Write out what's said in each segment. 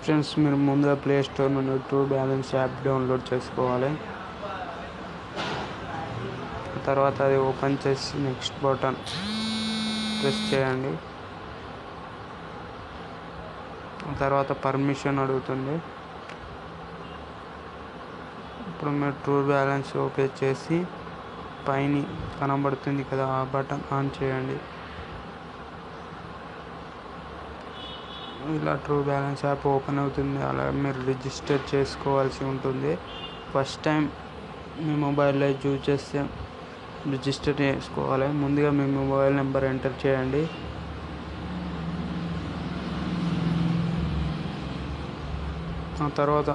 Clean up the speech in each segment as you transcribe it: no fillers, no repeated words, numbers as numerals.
Friends, మీరు ముందుగా play store నుండి ట్రూ బ్యాలెన్స్ యాప్ డౌన్లోడ్ చేసుకోవాలి. తర్వాత అది ఓపెన్ చేసి నెక్స్ట్ బటన్ ప్రెస్ చేయండి. తర్వాత పర్మిషన్ అడుగుతుంది. ఇప్పుడు మీరు ట్రూ బ్యాలెన్స్ ఓపెన్ చేసి పైన కనబడుతుంది కదా, ఆ బటన్ ఆన్ చేయండి. ఇలా ట్రూ బ్యాలెన్స్ యాప్ ఓపెన్ అవుతుంది. అలా మీరు రిజిస్టర్ చేసుకోవాల్సి ఉంటుంది. ఫస్ట్ టైం మీ మొబైల్లో యూజ్ చేస్తే రిజిస్టర్ చేసుకోవాలి. ముందుగా మీ మొబైల్ నెంబర్ ఎంటర్ చేయండి. ఆ తర్వాత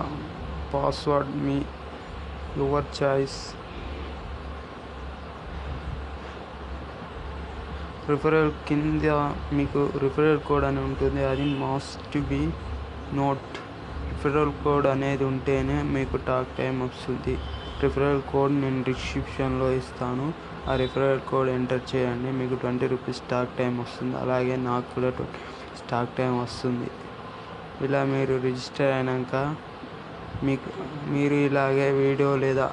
password me your choice. Referral కింద మీకు రిఫరల్ కోడ్ అని ఉంటుంది, అది must be note. Referral code అనేది ఉంటేనే మీకు టాక్ టైం వస్తుంది. రిఫరల్ కోడ్ నేను డిస్క్రిప్షన్లో ఇస్తాను. ఆ రిఫరల్ కోడ్ ఎంటర్ చేయండి. మీకు 20 రూపీస్ టాక్ టైం వస్తుంది. అలాగే నాకు కూడా 20 రూపీస్ టాక్ టైం వస్తుంది. ఇలా మీరు రిజిస్టర్ అయినాక మీరు ఇలాగే వీడియో లేదా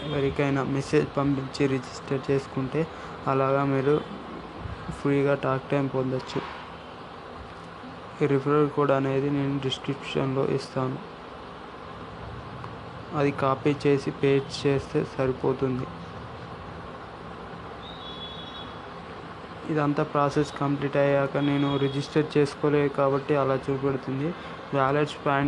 ఎవరికైనా మెసేజ్ పంపించి రిజిస్టర్ చేసుకుంటే అలాగా మీరు ఫ్రీగా టాక్ టైం పొందొచ్చు. ఈ రిఫరల్ కోడ్ అనేది నేను డిస్క్రిప్షన్లో ఇస్తాను. అది కాపీ చేసి పేస్ట్ చేస్తే సరిపోతుంది. ఇదంతా ప్రాసెస్ కంప్లీట్ అయ్యాక నేను రిజిస్టర్ చేసుకోలేదు కాబట్టి అలా చూపెడుతుంది. Wallets point